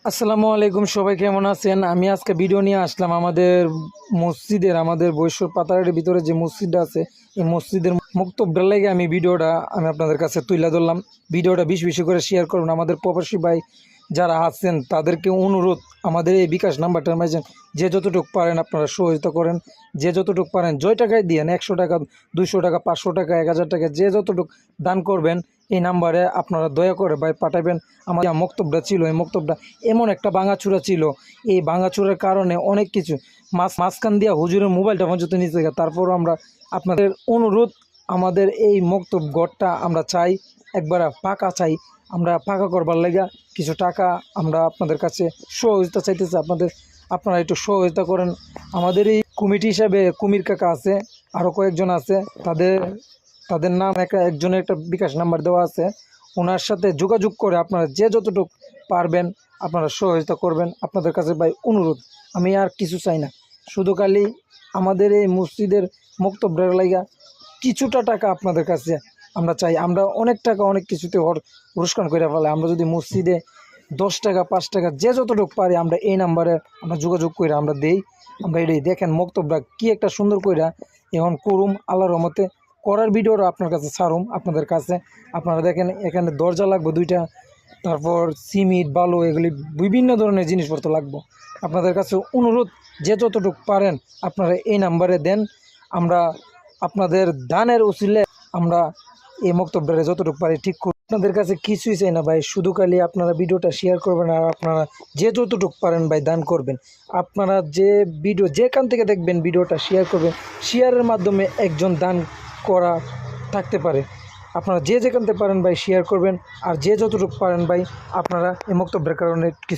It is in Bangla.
আসসালামু আলাইকুম, সবাই কেমন আছেন? আমি আজকে ভিডিও নিয়ে আসলাম আমাদের বৈশ্বর পাতারের ভিতরে যে মসজিদটা আছে, এই মসজিদের মুক্তবটার লাগে আমি আপনাদের কাছে তুলে ধরলাম। ভিডিওটা বেশি বেশি করে শেয়ার করুন। আমাদের প্রবাসী ভাই যারা আছেন তাদেরকে অনুরোধ, আমাদের এই বিকাশ নাম্বারটার মাঝে যে যতটুকু পারেন আপনারা সহযোগিতা করেন। যে যতটুকু পারেন জয় টাকায় দিয়েন, 100 টাকা, 200 টাকা, 500 টাকা, 1000 টাকা, যে যতটুকু দান করবেন এই নাম্বারে আপনারা দয়া করে ভাই পাঠাবেন। আমাদের মক্তবটা ছিল, এই মক্তবটা এমন একটা ভাঙাচুরা ছিল, এই ভাঙাচুরার কারণে অনেক কিছু মাঝখান দিয়া হুজুরের মোবাইলটা পর্যন্ত নিচে গেছে। তারপরও আমরা আপনাদের অনুরোধ, আমাদের এই মক্তব ঘরটা আমরা চাই একবার পাকা চাই। আমরা পাকা করবার লাগা কিছু টাকা আমরা আপনাদের কাছে সহযোগিতা চাইতেছি। আপনারা একটু সহযোগিতা করেন। আমাদের এই কমিটি হিসাবে কুমির কাকা আছে, আরও কয়েকজন আছে, তাদের নাম একজনের একটা বিকাশ নাম্বার দেওয়া আছে। ওনার সাথে যোগাযোগ করে আপনারা যে যতটুকু পারবেন আপনারা সহযোগিতা করবেন। আপনাদের কাছে ভাই অনুরোধ, আমি আর কিছু চাই না, শুধু খালি আমাদের এই মসজিদের মক্তবের লাগা কিছুটা টাকা আপনাদের কাছে আমরা চাই। আমরা অনেক টাকা অনেক কিছুতে অনুষ্ঠান করে ফেলে। আমরা যদি মসজিদে 10 টাকা 5 টাকা যে যতটুকু পারি আমরা এই নাম্বারে আমরা যোগাযোগ করে আমরা দেই। আমরা এটাই দেখেন মক্তবটা কি একটা সুন্দর করে এখন করুম, আল্লাহর রহমতে করার ভিডিওটা আপনার কাছে ছাড়ুম আপনাদের কাছে। আপনারা দেখেন এখানে দরজা লাগবে 2টা, তারপর সিমেন্ট বালু এগুলি বিভিন্ন ধরনের জিনিসপত্র লাগবে। আপনাদের কাছে অনুরোধ, যে যতটুকু পারেন আপনারা এই নাম্বারে দেন। আমরা আপনাদের দানের উসিলে আমরা এই মক্তব্যে যতটুকু পারি ঠিক করব। আপনাদের কাছে কিছুই চাই না ভাই, শুধু খালি আপনারা ভিডিওটা শেয়ার করবেন আর আপনারা যে যতটুকু পারেন ভাই দান করবেন। আপনারা যে ভিডিও যেখান থেকে দেখবেন ভিডিওটা শেয়ার করবেন, শেয়ারের মাধ্যমে একজন দান করা থাকতে পারে। আপনারা যে যেখান থেকে পারেন ভাই শেয়ার করবেন, আর যে যতটুকু পারেন ভাই আপনারা এই মক্তব্যের কারণে